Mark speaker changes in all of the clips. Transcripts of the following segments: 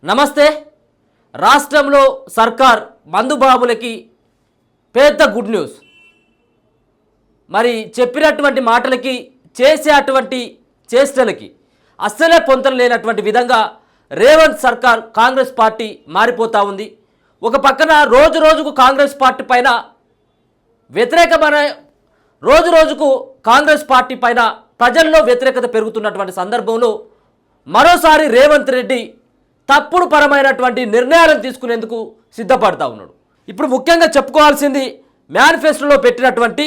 Speaker 1: నమస్తే. రాష్ట్రంలో సర్కార్ మందుబాబులకి పెద్ద గుడ్ న్యూస్. మరి చెప్పినటువంటి మాటలకి చేసేటువంటి చేష్టలకి అస్సలే పొంతన లేనటువంటి విధంగా రేవంత్ సర్కార్ కాంగ్రెస్ పార్టీ మారిపోతూ ఉంది. ఒక పక్కన రోజు రోజుకు కాంగ్రెస్ పార్టీ పైన వ్యతిరేకమైన రోజు రోజుకు కాంగ్రెస్ పార్టీ పైన ప్రజల్లో వ్యతిరేకత పెరుగుతున్నటువంటి సందర్భంలో మరోసారి రేవంత్ రెడ్డి తప్పుడు పరమైనటువంటి నిర్ణయాలను తీసుకునేందుకు సిద్ధపడతా ఉన్నాడు. ఇప్పుడు ముఖ్యంగా చెప్పుకోవాల్సింది మేనిఫెస్టోలో పెట్టినటువంటి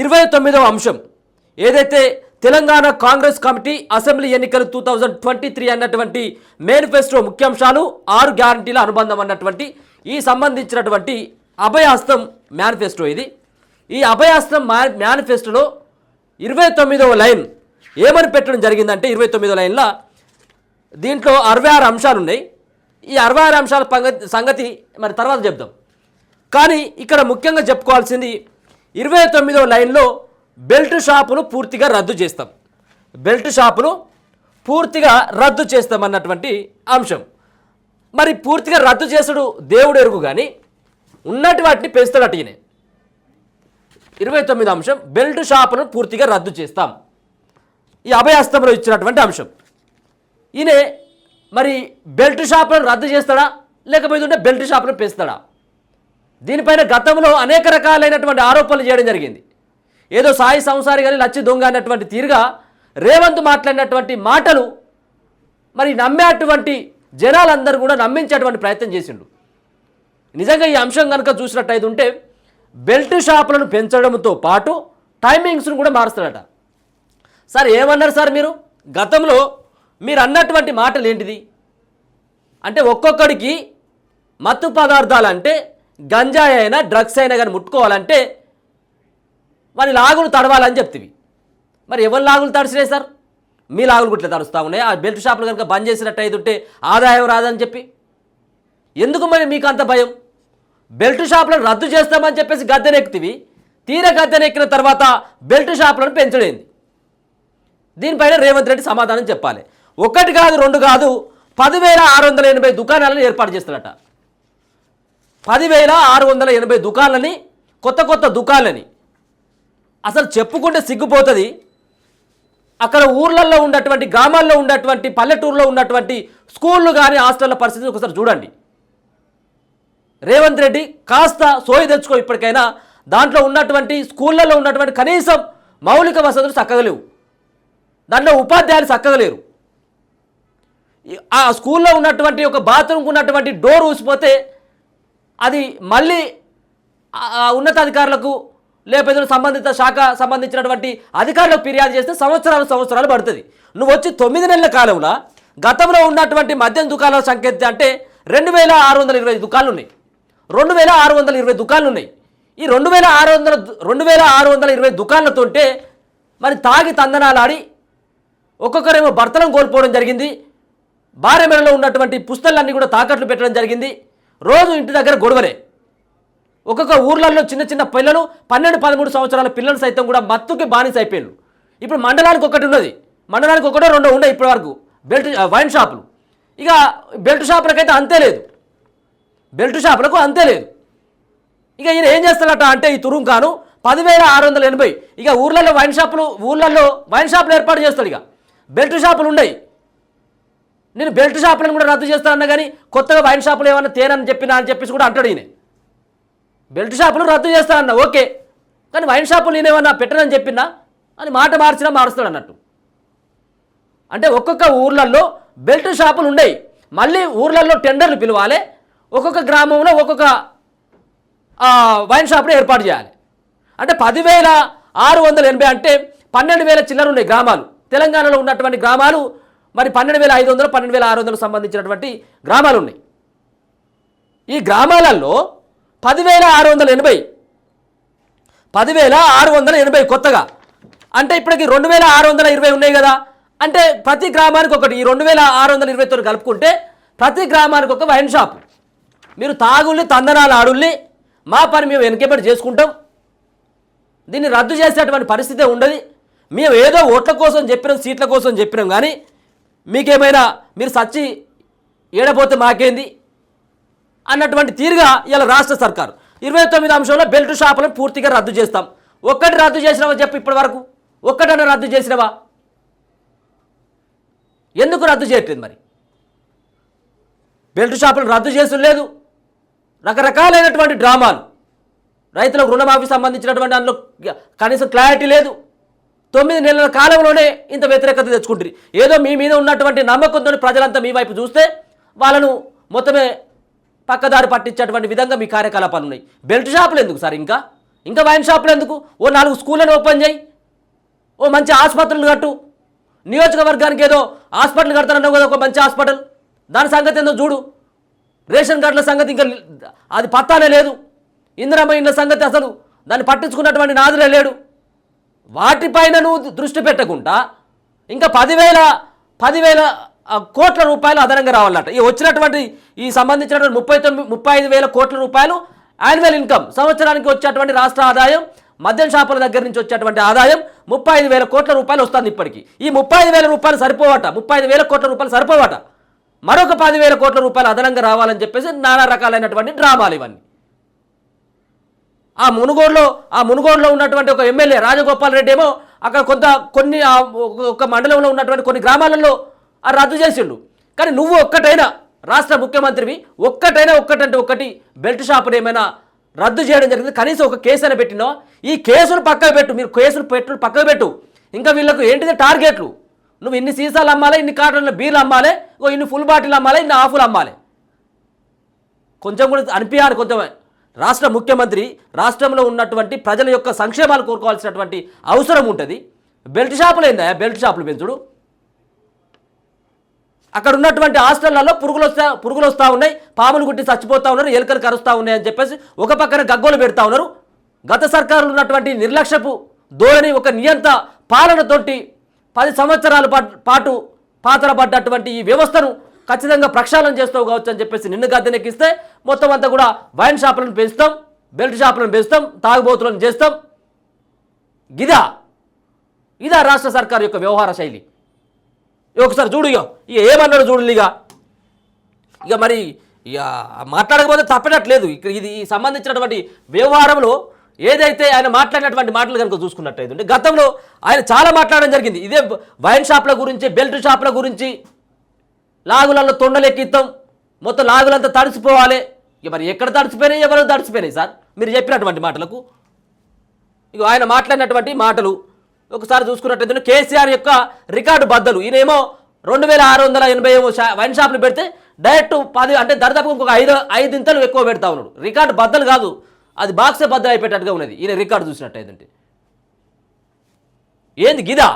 Speaker 1: 29వ అంశం ఏదైతే తెలంగాణ కాంగ్రెస్ కమిటీ అసెంబ్లీ ఎన్నికలు 2023 అన్నటువంటి మేనిఫెస్టో ముఖ్యాంశాలు 6 గ్యారంటీల అనుబంధం అన్నటువంటి ఈ సంబంధించినటువంటి అభయహస్తం మేనిఫెస్టో ఇది. ఈ అభయహస్తం మేనిఫెస్టోలో 29వ లైన్ ఏమని పెట్టడం జరిగిందంటే 29వ లైన్లో దీంట్లో 66 అంశాలు ఉన్నాయి. ఈ 66 అంశాల సంగతి మరి తర్వాత చెప్దాం. కానీ ఇక్కడ ముఖ్యంగా చెప్పుకోవాల్సింది 29వ లైన్లో బెల్ట్ షాపును పూర్తిగా రద్దు చేస్తాం, బెల్ట్ షాపును పూర్తిగా రద్దు చేస్తామన్నటువంటి అంశం. మరి పూర్తిగా రద్దు చేసుడు దేవుడు ఎరుగు కానీ ఉన్నటి వాటిని పెంచుతాడట ఈయన. 29వ అంశం బెల్ట్ షాపును పూర్తిగా రద్దు చేస్తాం, ఈ అభయహస్తంలో ఇచ్చినటువంటి అంశం. ఈయన మరి బెల్ట్ షాపులను రద్దు చేస్తాడా లేకపోతే బెల్ట్ షాపులను పెంచుతాడా? దీనిపైన గతంలో అనేక రకాలైనటువంటి ఆరోపణలు చేయడం జరిగింది. ఏదో సాయి సంసారి కానీ లచ్చి దొంగ అన్నటువంటి తీరుగా రేవంత్ మాట్లాడినటువంటి మాటలు మరి నమ్మేటువంటి జనాలందరూ కూడా నమ్మించేటువంటి ప్రయత్నం చేసిండు. నిజంగా ఈ అంశం కనుక చూసినట్టయితే ఉంటే బెల్ట్ షాపులను పెంచడంతో పాటు టైమింగ్స్ను కూడా మారుస్తాడట. సార్ ఏమన్నారు సార్ మీరు? గతంలో మీరు అన్నటువంటి మాటలు ఏంటిది అంటే ఒక్కొక్కడికి మత్తు పదార్థాలు అంటే గంజాయి అయినా డ్రగ్స్ అయినా కానీ ముట్టుకోవాలంటే వాని లాగులు తడవాలని చెప్తివి. మరి ఎవరి లాగులు తడిసినాయి సార్? మీ లాగులు గుట్ల తడుస్తూ ఉన్నాయి. ఆ బెల్ట్ షాపులు కనుక బంద్ చేసినట్టయితే ఉంటే ఆదాయం రాదని చెప్పి ఎందుకు మరి మీకు అంత భయం? బెల్ట్ షాపులను రద్దు చేస్తామని చెప్పేసి గద్దెనెక్కితివి, తీర గద్దెనెక్కిన తర్వాత బెల్ట్ షాపులను పెంచడేంది? దీనిపైన రేవంత్ రెడ్డి సమాధానం చెప్పాలి. 1 కాదు 2 కాదు 10,680 దుకాణాలను ఏర్పాటు చేస్తాడట. 10,680 దుకాణాలని, కొత్త కొత్త దుకాణాలని. అసలు చెప్పుకుంటే సిగ్గుపోతుంది. అక్కడ ఊర్లలో ఉన్నటువంటి గ్రామాల్లో ఉన్నటువంటి పల్లెటూరులో ఉన్నటువంటి స్కూళ్ళు కానీ హాస్టళ్ళ పరిస్థితి ఒకసారి చూడండి. రేవంత్ రెడ్డి కాస్త సోయి తెచ్చుకో. ఇప్పటికైనా దాంట్లో ఉన్నటువంటి స్కూళ్ళల్లో ఉన్నటువంటి కనీసం మౌలిక వసతులు చక్కగా లేవు, దాంట్లో ఉపాధ్యాయులు చక్కగా లేరు. ఆ స్కూల్లో ఉన్నటువంటి ఒక బాత్రూమ్కి ఉన్నటువంటి డోర్ ఊసిపోతే అది మళ్ళీ ఉన్నతాధికారులకు లేకపోతే సంబంధిత శాఖ సంబంధించినటువంటి అధికారులకు ఫిర్యాదు చేస్తే సంవత్సరాలు పడుతుంది. నువ్వు వచ్చి 9 నెలల కాలంలో గతంలో ఉన్నటువంటి మద్యం దుకాణాల సంఖ్య అంటే 2,620 దుకాణాలు ఉన్నాయి. 2,620 దుకాణాలు ఉన్నాయి. ఈ 2,620 దుకాణాలతోంటే మరి తాగి తందనాలాడి ఒక్కొక్కరేమో భర్తలను కోల్పోవడం జరిగింది. భార్య మెడలో ఉన్నటువంటి పుస్తకాలన్నీ కూడా తాకట్లు పెట్టడం జరిగింది. రోజు ఇంటి దగ్గర గొడవలే. ఒక్కొక్క ఊర్లలో చిన్న చిన్న పిల్లలు 12-13 సంవత్సరాల పిల్లలు సైతం కూడా మత్తుకి బానిస అయిపోయారు. ఇప్పుడు మండలానికి ఒకటి ఉన్నది, మండలానికి ఒకటో 2 ఉన్నాయి ఇప్పటి వరకు బెల్ట్ వైన్ షాపులు. ఇక బెల్ట్ షాపులకైతే అంతే లేదు, బెల్ట్ షాపులకు అంతే లేదు. ఇక ఈయన ఏం చేస్తాడట అంటే ఈ తురుంకాను 10,680 ఇక ఊర్లలో వైన్ షాపులు ఏర్పాటు చేస్తాడు. ఇక బెల్ట్ షాపులు ఉన్నాయి. నేను బెల్ట్ షాపులను కూడా రద్దు చేస్తానన్నా కానీ కొత్తగా వైన్ షాపులు ఏమన్నా తేనని చెప్పినా అని చెప్పేసి కూడా అంటాడు ఈయన. బెల్ట్ షాపులు రద్దు చేస్తానన్నా ఓకే, కానీ వైన్ షాపులు నేనేమన్నా పెట్టనని చెప్పినా అని మాట మారుస్తాడు అన్నట్టు. అంటే ఒక్కొక్క ఊర్లలో బెల్ట్ షాపులు ఉన్నాయి. మళ్ళీ ఊర్లలో టెండర్లు పిలవాలి, ఒక్కొక్క గ్రామంలో ఒక్కొక్క వైన్ షాపులు ఏర్పాటు చేయాలి. అంటే 10,680 అంటే 12,000 చిల్లర ఉన్నాయి గ్రామాలు. తెలంగాణలో ఉన్నటువంటి గ్రామాలు మరి 12,500 12,600 సంబంధించినటువంటి గ్రామాలు ఉన్నాయి. ఈ గ్రామాలలో 10,680 కొత్తగా అంటే ఇప్పటికి 2,620 ఉన్నాయి కదా. అంటే ప్రతి గ్రామానికి ఒకటి. ఈ 2,620తో కలుపుకుంటే ప్రతి గ్రామానికి ఒక వైన్ షాప్. మీరు తాగుల్ని తందనాలు ఆడుల్ని మా పని మేము వెనకబడి చేసుకుంటాం, దీన్ని రద్దు చేసేటువంటి పరిస్థితే ఉండదు. మేము ఏదో ఓట్ల కోసం చెప్పినాం, సీట్ల కోసం చెప్పినాం, కానీ మీకేమైనా మీరు సచ్చి ఏడపోతే మాకేంది అన్నటువంటి తీరుగా ఇలా రాష్ట్ర సర్కారు 29 అంశంలో బెల్ట్ షాపులను పూర్తిగా రద్దు చేస్తాం. ఒక్కటి రద్దు చేసినావా చెప్పు, ఇప్పటి వరకు ఒక్కటన్నా రద్దు చేసినావా? ఎందుకు రద్దు చేయట్లేదు మరి? బెల్ట్ షాపులు రద్దు చేసిన లేదు, రకరకాలైనటువంటి డ్రామాలు, రైతులకు రుణమాఫీ సంబంధించినటువంటి దాంట్లో కనీసం క్లారిటీ లేదు. 9 నెలల కాలంలోనే ఇంత వ్యతిరేకత తెచ్చుకుంటుంది. ఏదో మీ మీద ఉన్నటువంటి నమ్మకంతో ప్రజలంతా మీ వైపు చూస్తే వాళ్ళను మొత్తమే పక్కదారి పట్టించేటువంటి విధంగా మీ కార్యకలాపాలు ఉన్నాయి. బెల్ట్ షాపులు ఎందుకు సార్? ఇంకా వైన్ షాపులు ఎందుకు? ఓ 4 స్కూళ్ళను ఓపెన్ చేయి, ఓ మంచి ఆసుపత్రులు కట్టు. నియోజకవర్గానికి ఏదో హాస్పిటల్ కడతానన్నావు కదా, ఒక మంచి హాస్పిటల్, దాని సంగతి ఏందో చూడు. రేషన్ కార్డుల సంగతి ఇంకా అది పత్తానే లేదు. ఇందిరమ్మ ఇండ్ల సంగతి అసలు దాన్ని పట్టించుకున్నటువంటి నాదులే లేడు. వాటిపైన నువ్వు దృష్టి పెట్టకుండా ఇంకా 10,000 కోట్ల రూపాయలు అదనంగా రావాలన్నట. ఈ వచ్చినటువంటి ఈ సంబంధించినటువంటి 35,000 కోట్ల రూపాయలు యాన్యువల్ ఇన్కమ్, సంవత్సరానికి వచ్చేటువంటి రాష్ట్ర ఆదాయం, మద్యం షాపుల దగ్గర నుంచి వచ్చేటువంటి ఆదాయం 35,000 కోట్ల రూపాయలు వస్తుంది ఇప్పటికి. ఈ 35,000 రూపాయలు సరిపోవట, 35,000 కోట్ల రూపాయలు సరిపోవట. మరొక 10,000 కోట్ల రూపాయలు అదనంగా రావాలని చెప్పేసి నానా రకాలైనటువంటి డ్రామాలు ఇవన్నీ. ఆ మునుగోడులో ఉన్నటువంటి ఒక ఎమ్మెల్యే రాజగోపాల్ రెడ్డి ఏమో అక్కడ కొన్ని ఒక మండలంలో ఉన్నటువంటి కొన్ని గ్రామాలలో రద్దు చేసిండు. కానీ నువ్వు ఒక్కటైనా రాష్ట్ర ముఖ్యమంత్రివి, ఒక్కటంటే ఒక్కటి బెల్ట్ షాపులు ఏమైనా రద్దు చేయడం జరిగింది? కనీసం ఒక కేసు అయినా పెట్టినావు? ఈ కేసును పక్కకు పెట్టు, మీరు కేసులు పక్కకు పెట్టు. ఇంకా వీళ్ళకు ఏంటిది టార్గెట్లు? నువ్వు ఇన్ని సీసాలు అమ్మాలి, ఇన్ని కార్టన్ల బీర్లు అమ్మాలి, ఇన్ని ఫుల్ బాటిల్ అమ్మాలి, ఇన్ని హాఫులు అమ్మాలి. కొంచెం కూడా అనిపించాలి. కొంచెం రాష్ట్ర ముఖ్యమంత్రి రాష్ట్రంలో ఉన్నటువంటి ప్రజల యొక్క సంక్షేమాలు కోరుకోవాల్సినటువంటి అవసరం ఉంటుంది. బెల్ట్ షాపులు ఏందా? బెల్ట్ షాపులు పెంచుడు. అక్కడ ఉన్నటువంటి హాస్టళ్లలో పురుగులు వస్తూ ఉన్నాయి, పాములు గుట్టి చచ్చిపోతూ ఉన్నారు, ఎలుకలు కరుస్తూ ఉన్నాయి అని చెప్పేసి ఒక పక్కన గగ్గోలు పెడతా ఉన్నారు. గత సర్కారులు ఉన్నటువంటి నిర్లక్ష్యపు ధోరణి, ఒక నియంత పాలనతోటి 10 సంవత్సరాల పాటు పాతరపడ్డటువంటి ఈ వ్యవస్థను ఖచ్చితంగా ప్రక్షాళన చేస్తావు కావచ్చు అని చెప్పేసి నిన్ను గద్దెనెక్కిస్తే మొత్తం అంతా కూడా వైన్ షాపులను పెంచుతాం, బెల్ట్ షాపులను పెంచుతాం, తాగుబోతులను చేస్తాం. ఇదా రాష్ట్ర సర్కారు యొక్క వ్యవహార శైలి. ఒకసారి చూడు, ఇక ఏమన్నాడు చూడు. ఇక మరి ఇక మాట్లాడకపోతే తప్పేటట్లేదు. ఇది సంబంధించినటువంటి వ్యవహారంలో ఏదైతే ఆయన మాట్లాడినటువంటి మాటలు కనుక చూసుకున్నట్టయితే గతంలో ఆయన చాలా మాట్లాడడం జరిగింది. ఇదే వైన్ షాపుల గురించి, బెల్ట్ షాపుల గురించి. లాగులలో తొండలెక్కిస్తాం, మొత్తం లాగులంతా తడిసిపోవాలి. ఇక మరి ఎక్కడ తడిసిపోయినాయి, ఎవరు తడిసిపోయినాయి సార్ మీరు చెప్పినటువంటి మాటలకు? ఇక ఆయన మాట్లాడినటువంటి మాటలు ఒకసారి చూసుకున్నట్టయితే కేసీఆర్ యొక్క రికార్డు బద్దలు. ఈయనేమో 2,680 వైన్ షాపులు పెడితే డైరెక్ట్ 10 అంటే దరిదాపు ఇంకొక 5 ఇంతలు ఎక్కువ పెడతా ఉన్నాడు. రికార్డు బద్దలు కాదు, అది బాక్సే బద్దలు అయిపోయేటట్టుగా ఉన్నది ఈయన రికార్డు చూసినట్టయితే. ఏంది గిదా?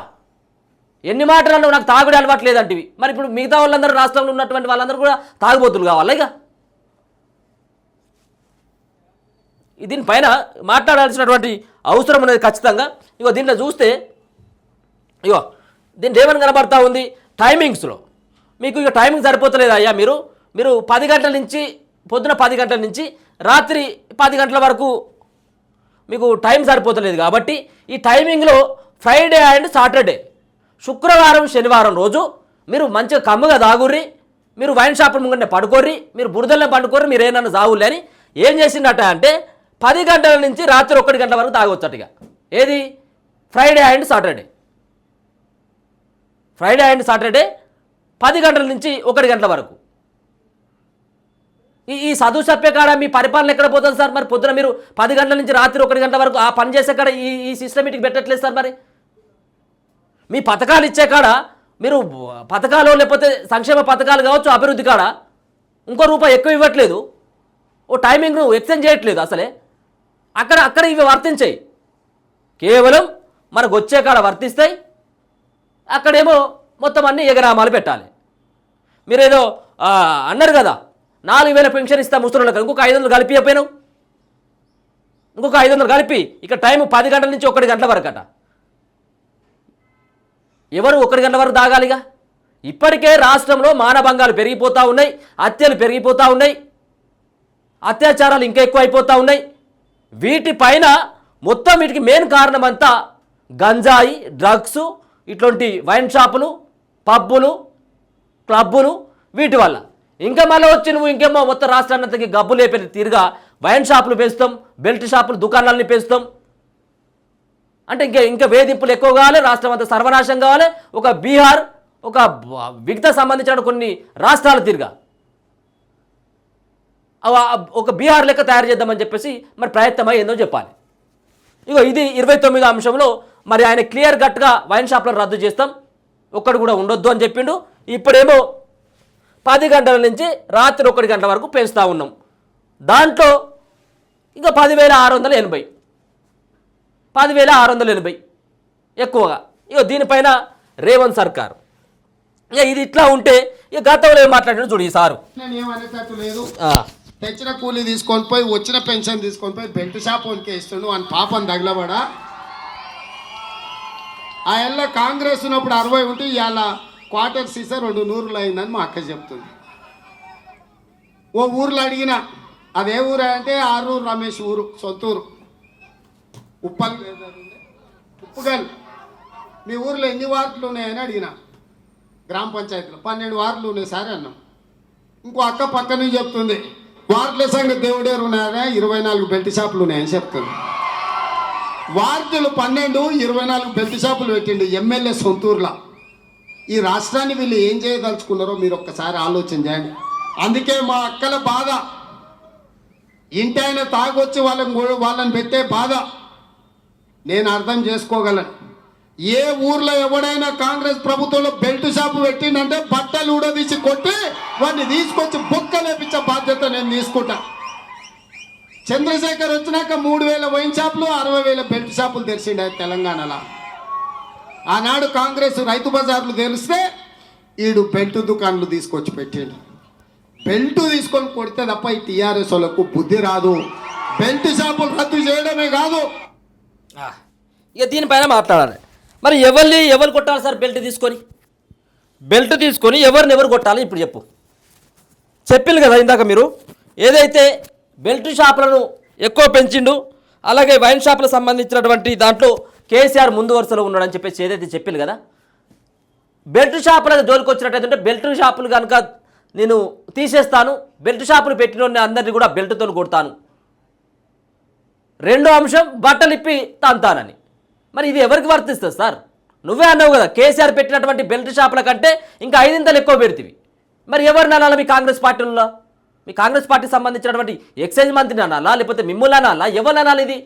Speaker 1: ఎన్ని మాటలు నాకు తాగుడు అలవాటు లేదంటివి. మరి ఇప్పుడు మిగతా వాళ్ళందరూ, రాష్ట్రంలో ఉన్నటువంటి వాళ్ళందరూ కూడా తాగుబోతులు కావాలి. ఇక దీనిపైన మాట్లాడాల్సినటువంటి అవసరం అనేది ఖచ్చితంగా. ఇగో దీంట్లో చూస్తే దీంట్లో ఏమని కనబడతా ఉంది టైమింగ్స్లో. మీకు ఇక టైమింగ్ సరిపోతలేదు అయ్యా. మీరు 10 గంటల నుంచి, పొద్దున 10 గంటల నుంచి రాత్రి 10 గంటల వరకు మీకు టైం సరిపోతలేదు. కాబట్టి ఈ టైమింగ్లో ఫ్రైడే అండ్ సాటర్డే, శుక్రవారం శనివారం రోజు మీరు మంచిగా కమ్ముగా తాగుర్రి, మీరు వైన్ షాపుల ముంగంటే పడుకోర్రి, మీరు బురదల్లో పండుకోర్రి, మీరు ఏమన్నా తాగుర్రి అని ఏం చేసిందట అంటే 10 గంటల నుంచి రాత్రి 1 గంటల వరకు తాగొచ్చట్టుగా. ఏది? Friday and Saturday. 10 గంటల నుంచి 1 గంటల వరకు. ఈ చదువు చెప్పే కాడ మీ పరిపాలన ఎక్కడ పోతుంది సార్? మరి పొద్దున మీరు 10 గంటల నుంచి రాత్రి 1 గంటల వరకు ఆ పని చేసే కాడ ఈ సిస్టమేటిక్ పెట్టట్లేదు సార్. మరి మీ పథకాలు ఇచ్చే కాడ మీరు పథకాలు, లేకపోతే సంక్షేమ పథకాలు కావచ్చు, అభివృద్ధి కాడ ఇంకో రూపాయి ఎక్కువ ఇవ్వట్లేదు, ఓ టైమింగ్ను ఎక్స్టెండ్ చేయట్లేదు అసలే. అక్కడ ఇవి వర్తించాయి, కేవలం మనకు వచ్చే కాడ వర్తిస్తాయి. అక్కడేమో మొత్తం అన్నీ ఎగరామాలు పెట్టాలి. మీరేదో అన్నారు కదా 4,000 పెన్షన్ ఇస్తా ముసలిళ్ళకి, ఇంకొక 500 కలిపి చెప్పాను. ఇంకొక 500 కలిపి ఇక్కడ టైం 10 గంటల నుంచి 1 గంటల వరకు అట. ఎవరు 1 గంటల వరకు తాగాలిగా? ఇప్పటికే రాష్ట్రంలో మానభంగాలు పెరిగిపోతూ ఉన్నాయి, హత్యలు పెరిగిపోతూ ఉన్నాయి, అత్యాచారాలు ఇంకా ఎక్కువ అయిపోతూ ఉన్నాయి. వీటిపైన మొత్తం వీటికి మెయిన్ కారణం అంతా గంజాయి, డ్రగ్స్, ఇట్లాంటి వైన్ షాపులు, పబ్బులు, క్లబ్బులు, వీటి వల్ల. ఇంకా మళ్ళీ వచ్చి నువ్వు ఇంకేమో మొత్తం రాష్ట్రాన్నంతకి గబ్బు లేపే తీరుగా వైన్ షాపులు పెంచుతాం, బెల్ట్ షాపులు దుకాణాలని పెంచుతాం అంటే ఇంకా వేధింపులు ఎక్కువ కావాలి, రాష్ట్రం అంతా సర్వనాశం కావాలి. ఒక బీహార్, ఒక విగత సంబంధించిన కొన్ని రాష్ట్రాల తీరుగా ఒక బీహార్ లెక్క తయారు చేద్దామని చెప్పేసి మరి ప్రయత్నం అయ్యిందో చెప్పాలి. ఇగో ఇది 29వ అంశంలో మరి ఆయన క్లియర్ కట్గా వైన్ షాప్లను రద్దు చేస్తాం, ఒక్కడు కూడా ఉండొద్దు అని చెప్పిండు. ఇప్పుడేమో 10 గంటల నుంచి రాత్రి 1 గంటల వరకు పెంచుతూ ఉన్నాం. దాంట్లో ఇంకా 10,680 10,680 ఎక్కువగా. ఇక దీనిపైన రేవంత్ సర్కార్ ఇక ఇది ఇట్లా ఉంటే ఇక గతంలో ఏం మాట్లాడినా చూడు ఈ సారు.
Speaker 2: ఏమనేటట్టు లేదు, తెచ్చిన కూలీ తీసుకొని పోయి వచ్చిన పెన్షన్ తీసుకొని పోయి బెల్ట్ షాప్ వనికే ఇస్తుండు అని పాపం తగలబడా. ఆ ఏళ్ళ కాంగ్రెస్ ఉన్నప్పుడు 60 ఉంటే ఇవాళ క్వార్టర్ సీసా 200 అయిందని మా అక్క చెప్తుంది. ఓ ఊర్లో అడిగిన, అదే ఊరు అంటే ఆరూరు రమేష్ ఊరు సొంతూరు, ఉప్పుగల్. మీ ఊర్లో ఎన్ని వార్డులు ఉన్నాయని అడిగిన. గ్రామ పంచాయతీలో 12 వార్డులు ఉన్నాయి సార్ అన్నాం. ఇంకో అక్క పక్క నుంచి చెప్తుంది, వార్డుల సంగతి దేవుడేరు ఉన్నాయా, 24 బెల్ట్ షాపులు ఉన్నాయని చెప్తుంది. వార్డులు 12, 24 బెల్ట్ షాపులు పెట్టిండు ఎమ్మెల్యే సొంతూరులో. ఈ రాష్ట్రాన్ని వీళ్ళు ఏం చేయదలుచుకున్నారో మీరు ఒక్కసారి ఆలోచన చేయండి. అందుకే మా అక్కల బాధ, ఇంటి ఆయన తాగొచ్చి వాళ్ళని పెట్టే బాధ నేను అర్థం చేసుకోగలను. ఏ ఊర్లో ఎవడైనా కాంగ్రెస్ ప్రభుత్వంలో బెల్ట్ షాపు పెట్టిందంటే బట్టలు ఊడదీసి కొట్టి వాడిని తీసుకొచ్చి బొక్కలేపించే బాధ్యత నేను తీసుకుంటా. చంద్రశేఖర్ వచ్చినాక 3,000 వైన్ షాపులు, 60,000 బెల్ట్ షాపులు తెరిచిండు తెలంగాణలో. ఆనాడు కాంగ్రెస్ రైతు బజార్లు తెరిస్తే ఈడు బెల్ట్ దుకాణాలు తీసుకొచ్చి పెట్టిండు. బెల్ట్ తీసుకొని కొడితే తప్ప ఈ టీఆర్ఎస్ వాళ్ళకు బుద్ధి రాదు. బెల్ట్ షాపులు రద్దు చేయడమే కాదు.
Speaker 1: ఇక దీనిపైన మాట్లాడాలి. మరి ఎవరు కొట్టాలి సార్? బెల్ట్ తీసుకొని ఎవరు కొట్టాలి ఇప్పుడు చెప్పు. చెప్పింది కదా ఇందాక మీరు, ఏదైతే బెల్ట్ షాపులను ఎక్కువ పెంచిండు, అలాగే వైన్ షాపులకు సంబంధించినటువంటి దాంట్లో కేసీఆర్ ముందు వరుసలో ఉన్నాడని చెప్పేసి ఏదైతే చెప్పింది కదా, బెల్ట్ షాపులకు జోలికి వచ్చినట్టయితే బెల్ట్ షాపులు కనుక నేను తీసేస్తాను, బెల్ట్ షాపులు పెట్టిన అందరినీ కూడా బెల్ట్తో కొడతాను. రెండో అంశం బట్టలు ఇప్పి తంతానని. మరి ఇది ఎవరికి వర్తిస్తుంది సార్? నువ్వే అన్నావు కదా, కేసీఆర్ పెట్టినటువంటి బెల్ట్ షాపుల కంటే ఇంకా 5 ఎక్కువ పెడితివి. మరి ఎవరిని అనాలా? మీ కాంగ్రెస్ పార్టీలో, మీ కాంగ్రెస్ పార్టీకి సంబంధించినటువంటి ఎక్సైజ్ మంత్రిని అనాలా, లేకపోతే మిమ్మల్ని అనాలా, ఎవరిని అనాలి? ఇది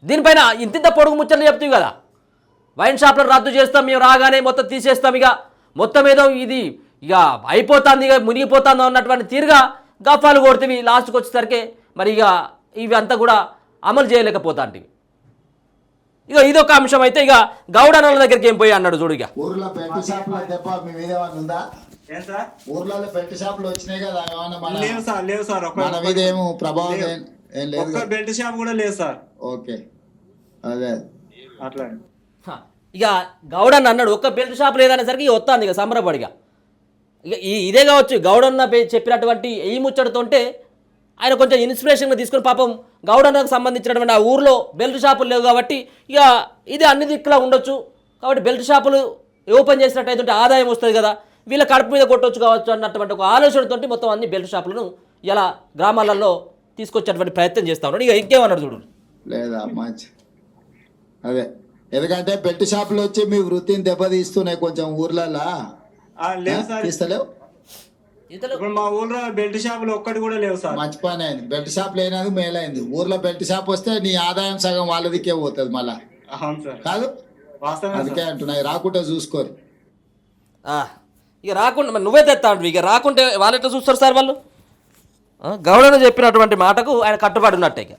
Speaker 1: దీనిపైన ఇంత పొడుగు ముచ్చట్లు చెప్తావు కదా, వైన్ షాప్లను రద్దు చేస్తాం, మేము రాగానే మొత్తం తీసేస్తాం, ఇక మొత్తం ఏదో ఇది ఇక అయిపోతుంది, ఇక మునిగిపోతుందో అన్నటువంటి తీరుగా గఫాలు కొడుతుంది. లాస్ట్కి వచ్చేసరికి మరి ఇక ఇవి అంతా కూడా అమలు చేయలేకపోతాంటివి. ఇక ఇదొక అంశం. అయితే ఇక గౌడన్నల దగ్గరికి ఏం పోయి అన్నాడు చూడు. ఇక
Speaker 2: ఊర్లో బెల్ట్ షాపులు దెబ్బ మీ మీద ఉందా? ఊర్లలో బెల్ట్ షాపులు వచ్చినాయి కదా,
Speaker 3: లేవు సార్.
Speaker 2: మన మీద ఏమో ప్రభావం ఏం లేదు.
Speaker 3: ఒక్క బెల్ట్ షాప్ కూడా లేదు సార్.
Speaker 2: ఓకే, అదే
Speaker 3: అట్లా.
Speaker 1: ఇక గౌడన్న అన్నాడు ఒక్క బెల్ట్ షాప్ లేదనేసరికి వస్తాను ఇక సంబరపడిగా. ఇక ఇదే కావచ్చు గౌడన్న చెప్పినటువంటి ఈ ముచ్చటతోంటే ఆయన కొంచెం ఇన్స్పిరేషన్గా తీసుకుని పాపం గౌడన్నకు సంబంధించినటువంటి ఆ ఊర్లో బెల్ట్ షాపులు లేవు కాబట్టి ఇక ఇది అన్ని దిక్కులా ఉండొచ్చు, కాబట్టి బెల్ట్ షాపులు ఓపెన్ చేసినట్టయితే ఆదాయం వస్తుంది కదా, వీళ్ళ కడుపు మీద కొట్టవచ్చు కావచ్చు అన్నటువంటి ఒక ఆలోచనతో మొత్తం అన్ని బెల్ట్ షాపులను ఇలా గ్రామాలలో తీసుకొచ్చేటువంటి ప్రయత్నం చేస్తా ఉన్నాడు. ఇక ఇంకేమన్నాడు చూడు.
Speaker 2: లేదా మంచి అదే, ఎందుకంటే బెల్ట్ షాపులు వచ్చి మీ వృత్తిని దెబ్బతీస్తున్నాయి కొంచెం ఊర్లలో. తీస్తలేవు
Speaker 3: ఇప్పుడు మా ఊర్లో బెల్ట్ షాపులు ఒక్కటి కూడా లేవు సార్.
Speaker 2: మంచి పని అయింది, బెల్ట్ షాప్ లేనది మేలైంది. ఊర్లో బెల్ట్ షాప్ వస్తే నీ ఆదాయం సగం వాళ్ళదికే పోతుంది మళ్ళా. కాదు, అందుకే అంటున్నాయి రాకుంటే చూసుకోరు.
Speaker 1: ఇక రాకుండా నువ్వే తెస్తాడు, ఇక రాకుంటే వాళ్ళు ఎట్లా చూస్తారు సార్? వాళ్ళు గౌడన్న చెప్పినటువంటి మాటకు ఆయన కట్టుబడి ఉన్నట్టే. ఇక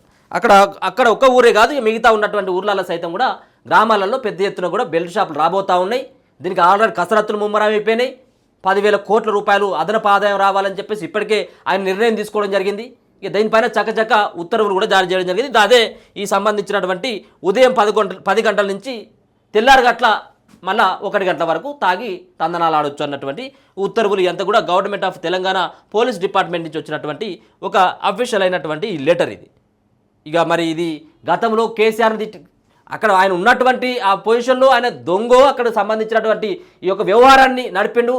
Speaker 1: అక్కడ ఒక్క ఊరే కాదు, మిగతా ఉన్నటువంటి ఊర్లలో సైతం కూడా గ్రామాలలో పెద్ద ఎత్తున కూడా బెల్ట్ షాపులు రాబోతూ ఉన్నాయి. దీనికి ఆల్రెడీ కసరత్తులు ముమ్మరం అయిపోయినాయి. 10,000 కోట్ల రూపాయలు అదనపు ఆదాయం రావాలని చెప్పేసి ఇప్పటికే ఆయన నిర్ణయం తీసుకోవడం జరిగింది. ఇక దీనిపైన చకచక ఉత్తర్వులు కూడా జారీ చేయడం జరిగింది. అదే ఈ సంబంధించినటువంటి ఉదయం 10 గంటల నుంచి తెల్లారి గట్ల మళ్ళా 1 గంటల వరకు తాగి తందనాలు ఆడొచ్చు అన్నటువంటి ఉత్తర్వులు ఎంత కూడా government of Telangana police department నుంచి వచ్చినటువంటి ఒక అఫీషియల్ అయినటువంటి లెటర్ ఇది. ఇక మరి ఇది గతంలో కేసీఆర్ అక్కడ ఆయన ఉన్నటువంటి ఆ పొజిషన్లో ఆయన దొంగో అక్కడ సంబంధించినటువంటి ఈ యొక్క వ్యవహారాన్ని నడిపిండు,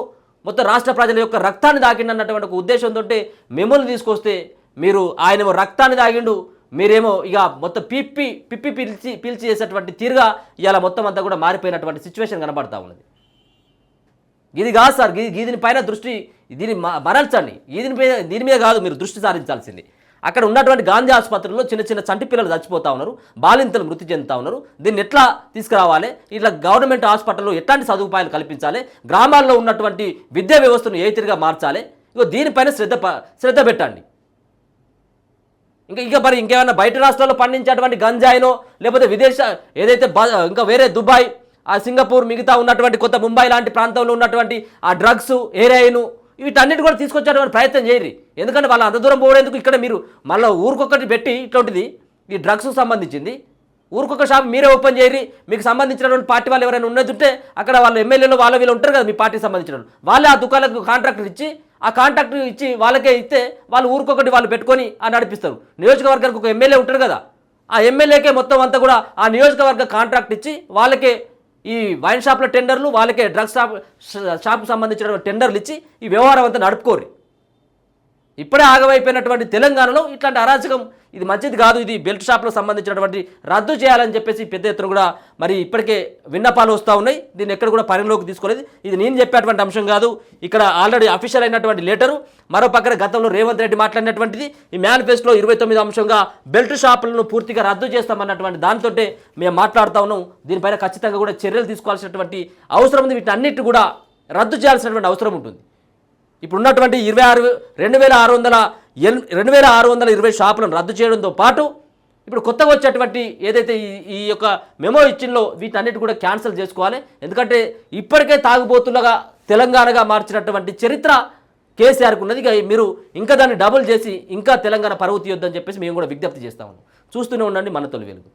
Speaker 1: మొత్తం రాష్ట్ర ప్రజల యొక్క రక్తాన్ని దాగిండన్నటువంటి ఒక ఉద్దేశంతో మిమ్మల్ని తీసుకొస్తే మీరు ఆయనేమో రక్తాన్ని దాగిండు, మీరేమో ఇక మొత్తం పిప్పి పీల్చి చేసేటువంటి తీరుగా ఇవాళ మొత్తం అంతా కూడా మారిపోయినటువంటి సిచ్యువేషన్ కనబడతా ఉన్నది. ఇది కాదు సార్, దీని పైన దృష్టి దీన్ని మరల్చండి. దీని మీద కాదు మీరు దృష్టి సారించాల్సింది. అక్కడ ఉన్నటువంటి గాంధీ ఆసుపత్రుల్లో చిన్న చిన్న చంటి పిల్లలు చచ్చిపోతూ ఉన్నారు, బాలింతలు మృతి చెందుతూ ఉన్నారు. దీన్ని ఎట్లా తీసుకురావాలి, ఇట్లా గవర్నమెంట్ హాస్పిటల్లో ఎట్లాంటి సదుపాయాలు కల్పించాలి, గ్రామాల్లో ఉన్నటువంటి విద్యా వ్యవస్థను ఏ తీరుగా మార్చాలి, ఇగో దీనిపైన శ్రద్ధ పెట్టండి. ఇంకా మరి ఇంకేమైనా బయట రాష్ట్రాల్లో పండించేటువంటి గంజాయినో లేకపోతే ఏదైతే ఇంకా వేరే దుబాయ్, ఆ సింగపూర్, మిగతా ఉన్నటువంటి కొత్త ముంబై లాంటి ప్రాంతంలో ఉన్నటువంటి ఆ డ్రగ్స్, హెరాయిన్ వీటన్నిటి కూడా తీసుకొచ్చేటువంటి ప్రయత్నం చేయరు. ఎందుకంటే వాళ్ళు అంత దూరం పోవడానికి ఇక్కడ మీరు మళ్ళీ ఊరికొకటి పెట్టి ఇట్లాంటిది ఈ డ్రగ్స్కు సంబంధించింది ఊరికొక షాప్ మీరే ఓపెన్ చేయరి. మీకు సంబంధించినటువంటి పార్టీ వాళ్ళు ఎవరైనా ఉన్నదంటే అక్కడ వాళ్ళు ఎమ్మెల్యేలు వాళ్ళ వీళ్ళు ఉంటారు కదా, మీ పార్టీకి సంబంధించిన వాళ్ళే ఆ దుకాణాలకు కాంట్రాక్టర్ ఇచ్చి ఆ కాంట్రాక్ట్ ఇచ్చి వాళ్ళకే ఇస్తే వాళ్ళు ఊరికొకటి వాళ్ళు పెట్టుకొని నడిపిస్తారు. నియోజకవర్గానికి ఒక ఎమ్మెల్యే ఉంటారు కదా, ఆ ఎమ్మెల్యేకే మొత్తం అంతా కూడా ఆ నియోజకవర్గ కాంట్రాక్ట్ ఇచ్చి వాళ్ళకే ఈ వైన్ షాప్ల టెండర్లు, వాళ్ళకే డ్రగ్స్ షాప్కి సంబంధించిన టెండర్లు ఇచ్చి ఈ వ్యవహారం అంతా నడుపుకోరు. ఇప్పుడే ఆగమైపోయినటువంటి తెలంగాణలో ఇట్లాంటి అరాచకం ఇది మంచిది కాదు. ఇది బెల్ట్ షాప్లకు సంబంధించినటువంటి రద్దు చేయాలని చెప్పేసి పెద్ద ఎత్తున కూడా మరి ఇప్పటికే విన్నపాలు వస్తూ ఉన్నాయి. దీన్ని ఎక్కడ కూడా పరిగణలోకి తీసుకోలేదు. ఇది నేను చెప్పేటువంటి అంశం కాదు, ఇక్కడ ఆల్రెడీ అఫీషియల్ అయినటువంటి లెటరు. మరో పక్కన గతంలో రేవంత్ రెడ్డి మాట్లాడినటువంటిది ఈ మేనిఫెస్టోలో 29 అంశంగా బెల్ట్ షాపులను పూర్తిగా రద్దు చేస్తామన్నటువంటి దాంతో మేము మాట్లాడుతూ ఉన్నాం. దీనిపైన ఖచ్చితంగా కూడా చర్యలు తీసుకోవాల్సినటువంటి అవసరం ఉంది. వీటన్నిటి కూడా రద్దు చేయాల్సినటువంటి అవసరం ఉంటుంది. ఇప్పుడు ఉన్నటువంటి 2620 షాపులను రద్దు చేయడంతో పాటు ఇప్పుడు కొత్తగా వచ్చేటువంటి ఏదైతే ఈ యొక్క మెమో ఇచ్చిందో వీటన్నిటి కూడా క్యాన్సిల్ చేసుకోవాలి. ఎందుకంటే ఇప్పటికే తాగుబోతులుగా తెలంగాణగా మార్చినటువంటి చరిత్ర కేసీఆర్కు ఉన్నది. ఇక మీరు ఇంకా దాన్ని డబుల్ చేసి ఇంకా తెలంగాణ పరువు తీయొద్దని చెప్పేసి మేము కూడా విజ్ఞప్తి చేస్తా ఉన్నాం. చూస్తూనే ఉండండి మన తొలి వెలుగు.